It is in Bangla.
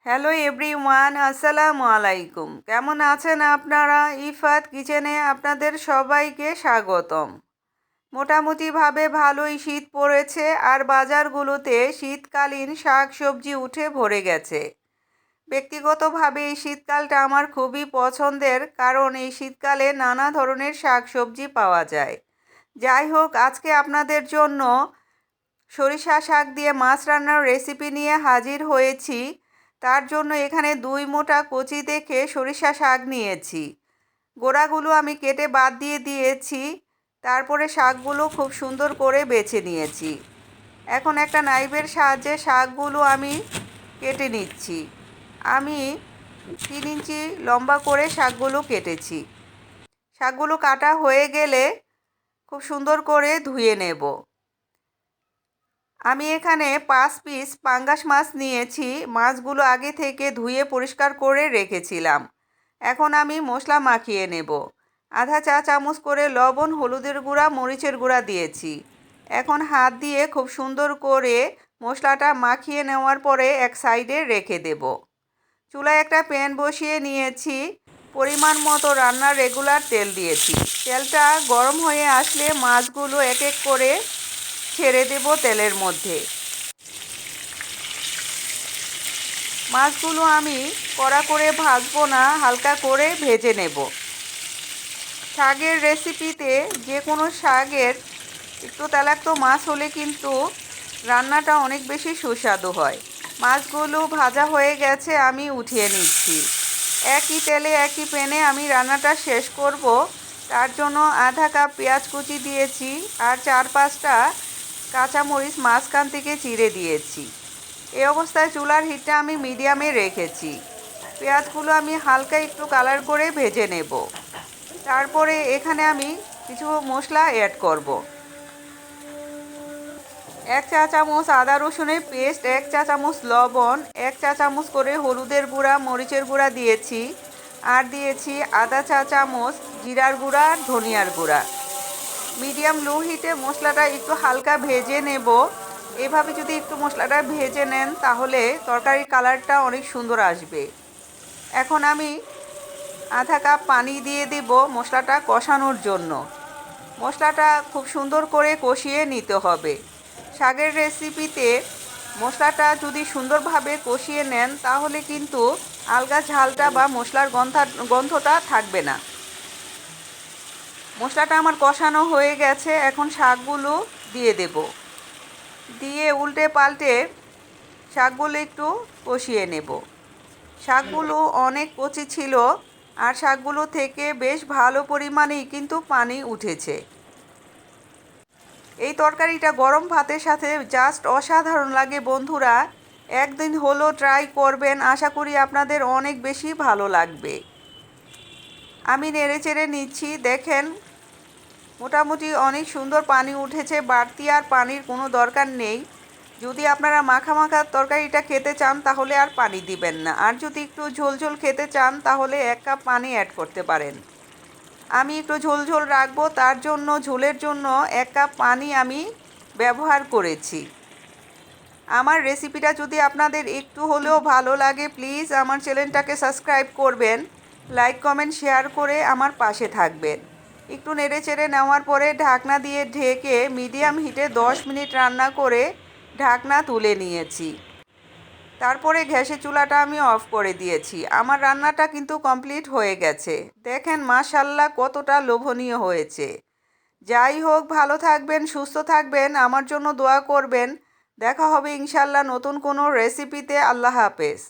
হ্যালো এভরিওয়ান, আসসালামু আলাইকুম। কেমন আছেন আপনারা? ইফাত কিচেনে আপনাদের সবাইকে স্বাগতম। মোটামুটিভাবে ভালোই শীত পড়েছে আর বাজারগুলোতে শীতকালীন শাক সবজি উঠে ভরে গেছে। ব্যক্তিগতভাবে এই শীতকালটা আমার খুবই পছন্দের, কারণ এই শীতকালে নানা ধরনের শাক সবজি পাওয়া যায়। যাই হোক, আজকে আপনাদের জন্য সরিষা শাক দিয়ে মাছ রান্নার রেসিপি নিয়ে হাজির হয়েছি। তার জন্য এখানে 2 মুঠা কচি দেখে সরিষা শাক নিয়েছি। গোড়াগুলো আমি কেটে বাদ দিয়ে দিয়েছি। তারপরে শাকগুলো খুব সুন্দর করে বেছে নিয়েছি। এখন একটা নাইফের সাহায্যে শাকগুলো আমি কেটে নিচ্ছি। আমি 3 ইঞ্চি লম্বা করে শাকগুলো কেটেছি। শাকগুলো কাটা হয়ে গেলে খুব সুন্দর করে ধুয়ে নেব। আমি এখানে 5 পিস পাঙ্গাস মাছ নিয়েছি। মাছগুলো আগে থেকে ধুয়ে পরিষ্কার করে রেখেছিলাম। এখন আমি মশলা মাখিয়ে নেব। আধা চা চামচ করে লবণ, হলুদের গুঁড়া, মরিচের গুঁড়া দিয়েছি। এখন হাত দিয়ে খুব সুন্দর করে মশলাটা মাখিয়ে নেওয়ার পরে এক সাইডে রেখে দেব। চুলায় একটা প্যান বসিয়ে নিয়েছি। পরিমাণ মতো রান্নার রেগুলার তেল দিয়েছি। তেলটা গরম হয়ে আসলে মাছগুলো এক এক করে ছেড়ে দেব তেলের মধ্যে। মাছগুলো আমি কড়া করে ভাজবো না, হালকা করে ভেজে নেব। শাকের রেসিপিতে যে কোনো শাকের একটু তেলাক্ত মাছ হলে কিন্তু রান্নাটা অনেক বেশি সুস্বাদু হয়। মাছগুলো ভাজা হয়ে গেছে, আমি উঠিয়ে নিচ্ছি। একই তেলে একই প্যানে আমি রান্নাটা শেষ করব। তার জন্য আধা কাপ পেঁয়াজ কুচি দিয়েছি আর 4-5টা কাঁচামরিচ মাঝখান থেকে চিড়ে দিয়েছি। এই অবস্থায় চুলার হিটটা আমি মিডিয়ামে রেখেছি। পেঁয়াজগুলো আমি হালকা একটু কালার করে ভেজে নেব। তারপরে এখানে আমি কিছু মশলা অ্যাড করব। 1 চা চামচ আদা রসুনের পেস্ট, 1 চা চামচ লবণ, 1 চা চামচ করে হলুদের গুঁড়া, মরিচের গুঁড়া দিয়েছি। আর দিয়েছি আধা চা চামচ জিরার গুঁড়া, ধনিয়ার গুঁড়া। মিডিয়াম লো হিটে মশলাটা একটু হালকা ভেজে নেব। এভাবে যদি একটু মশলাটা ভেজে নেন তাহলে তরকারির কালারটা অনেক সুন্দর আসবে। এখন আমি আধা কাপ পানি দিয়ে দেব মশলাটা কষানোর জন্য। মশলাটা খুব সুন্দর করে কষিয়ে নিতে হবে। শাকের রেসিপিতে মশলাটা যদি সুন্দরভাবে কষিয়ে নেন তাহলে কিন্তু আলগা ঝালটা বা মশলার গন্ধটা থাকবে না। মশলাটা আমার কষানো হয়ে গেছে, এখন শাকগুলো দিয়ে দেব। দিয়ে উল্টে পাল্টে শাকগুলো একটু কষিয়ে নেব। শাকগুলো অনেক কচি ছিল আর শাকগুলো থেকে বেশ ভালো পরিমাণেই কিন্তু পানি উঠেছে। এই তরকারিটা গরম ভাতের সাথে জাস্ট অসাধারণ লাগে বন্ধুরা। একদিন হলো ট্রাই করবেন, আশা করি আপনাদের অনেক বেশি ভালো লাগবে। আমি নেড়েচেড়ে নিচ্ছি, দেখেন মোটামুটি অনেক সুন্দর পানি উঠেছে। বাড়তি আর পানির কোনো দরকার নেই। যদি আপনারা মাখা মাখা তরকারিটা খেতে চান তাহলে আর পানি দিবেন না। আর যদি একটু ঝোল ঝোল খেতে চান তাহলে 1 কাপ পানি অ্যাড করতে পারেন। আমি একটু ঝোল ঝোল রাখবো, তার জন্য ঝোলের জন্য 1 কাপ পানি আমি ব্যবহার করেছি। আমার রেসিপিটা যদি আপনাদের একটু হলেও ভালো লাগে প্লিজ আমার চ্যানেলটাকে সাবস্ক্রাইব করবেন, লাইক কমেন্ট শেয়ার করে আমার পাশে থাকবেন। একটু নেড়েচেড়ে নেওয়ার পরে ঢাকনা দিয়ে ঢেকে মিডিয়াম হিটে 10 মিনিট রান্না করে ঢাকনা তুলে নিয়েছি। তারপরে গ্যাসের চুলাটা আমি অফ করে দিয়েছি। আমার রান্নাটা কিন্তু কমপ্লিট হয়ে গেছে। দেখেন মাশাআল্লাহ কতটা লোভনীয় হয়েছে। যাই হোক, ভালো থাকবেন, সুস্থ থাকবেন, আমার জন্য দোয়া করবেন। দেখা হবে ইনশাআল্লাহ নতুন কোনো রেসিপিতে। আল্লাহ হাফেজ।